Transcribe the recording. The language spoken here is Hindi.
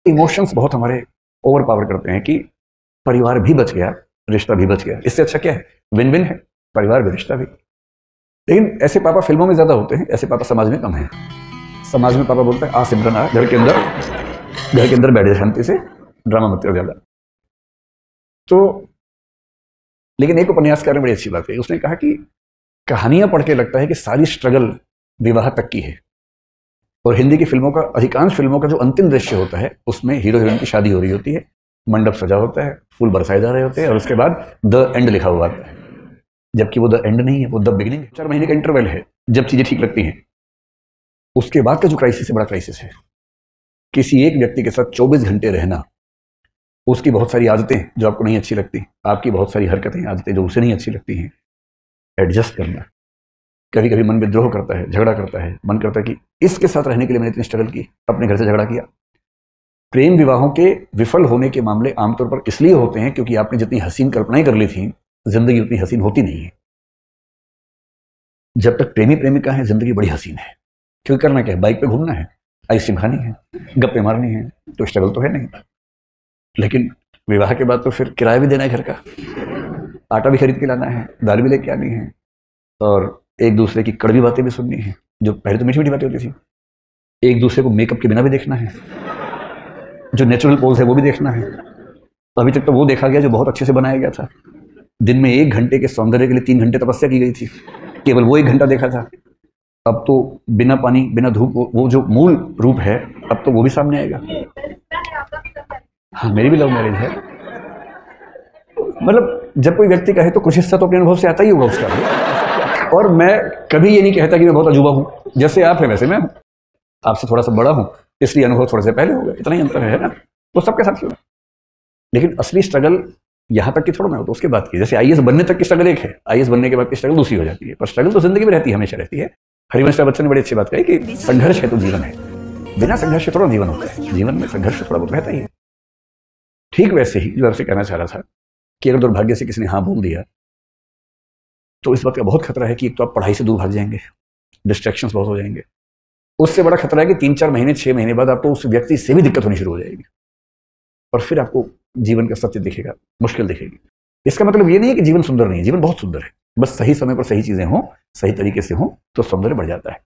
इमोशंस बहुत हमारे ओवर पावर करते हैं कि परिवार भी बच गया, रिश्ता भी बच गया, इससे अच्छा क्या है? विन विन है, परिवार भी रिश्ता भी। लेकिन ऐसे पापा फिल्मों में ज्यादा होते हैं, ऐसे पापा समाज में कम है। समाज में पापा बोलता है आ सिमरन आ, घर के अंदर बैठ जा शांति से, ड्रामा मत कर ज्यादा। तो लेकिन एक उपन्यासकार ने बड़ी अच्छी बात कही, उसने कहा कि कहानियां पढ़ के लगता है कि सारी स्ट्रगल विवाह तक की है, और हिंदी की फिल्मों का, अधिकांश फिल्मों का जो अंतिम दृश्य होता है उसमें हीरो हीरोइन की शादी हो रही होती है, मंडप सजा होता है, फूल बरसाए जा रहे होते हैं, और उसके बाद द एंड लिखा हुआ आता है, जबकि वो द एंड नहीं है, वो द बिगिनिंग है। 4 महीने का इंटरवल है जब चीजें ठीक लगती हैं। उसके बाद का जो क्राइसिस है, बड़ा क्राइसिस है। किसी एक व्यक्ति के साथ 24 घंटे रहना, उसकी बहुत सारी आदतें जो आपको नहीं अच्छी लगती, आपकी बहुत सारी हरकतें, आदतें जो उसे नहीं अच्छी लगती हैं, एडजस्ट करना। कभी कभी मन विद्रोह करता है, झगड़ा करता है, मन करता है कि इसके साथ रहने के लिए मैंने इतनी स्ट्रगल की, अपने घर से झगड़ा किया। प्रेम विवाहों के विफल होने के मामले आमतौर पर इसलिए होते हैं क्योंकि आपने जितनी हसीन कल्पनाएं कर ली थी, जिंदगी उतनी हसीन होती नहीं है। जब तक प्रेमी प्रेमिका है, जिंदगी बड़ी हसीन है, क्योंकि करना क्या है? बाइक पे घूमना है, आइसक्रीम खानी है, गप्पे मारनी है, तो स्ट्रगल तो है नहीं। लेकिन विवाह के बाद तो फिर किराया भी देना है घर का, आटा भी खरीद के लाना है, दाल भी लेके आनी है, और एक दूसरे की कड़वी बातें भी सुननी है, जो पहले तो मीठी मीठी बातें होती थी। एक दूसरे को मेकअप के बिना भी देखना है, जो नेचुरल पोज है वो भी देखना है। अभी तक तो वो देखा गया जो बहुत अच्छे से बनाया गया था। दिन में 1 घंटे के सौंदर्य के लिए 3 घंटे तपस्या की गई थी, केवल वो 1 घंटा देखा था। अब तो बिना पानी बिना धूप, वो जो मूल रूप है, अब तो वो भी सामने आएगा। हाँ, मेरी भी लव मैरिज है। मतलब जब कोई व्यक्ति कहे तो कुछ हिस्सा तो अपने अनुभव से आता ही होगा उसका। और मैं कभी ये नहीं कहता कि मैं बहुत अजूबा हूं, जैसे आप है वैसे मैं हूं, आपसे थोड़ा सा बड़ा हूं, इसलिए अनुभव थोड़े से पहले होगा, इतना ही अंतर है ना। तो सबके साथ क्यों? लेकिन असली स्ट्रगल यहां तक की थोड़ा ना हो, तो उसके बाद की, जैसे आईएएस बनने तक की स्ट्रगल एक है, आईएएस बनने के बाद की स्ट्रगल दूसरी हो जाती है, पर स्ट्रगल तो जिंदगी में रहती है, हमेशा रहती है। हरिवंश बच्चन ने बड़ी अच्छी बात कही कि संघर्ष है तो जीवन है, बिना संघर्ष के थोड़ा जीवन होता है, जीवन में संघर्ष थोड़ा बहुत रहता ही है। ठीक वैसे ही जो आपसे कहना चाह रहा था कि अगर दुर्भाग्य से किसी ने हाँ बोल दिया, तो इस बात का बहुत खतरा है कि एक तो आप पढ़ाई से दूर भाग जाएंगे, डिस्ट्रैक्शंस बहुत हो जाएंगे। उससे बड़ा खतरा है कि 3-4 महीने 6 महीने बाद आपको उस व्यक्ति से भी दिक्कत होनी शुरू हो जाएगी, और फिर आपको जीवन का सत्य दिखेगा, मुश्किल दिखेगी। इसका मतलब ये नहीं है कि जीवन सुंदर नहीं है, जीवन बहुत सुंदर है, बस सही समय पर सही चीजें हों, सही तरीके से हों, तो सौंदर्य बढ़ जाता है।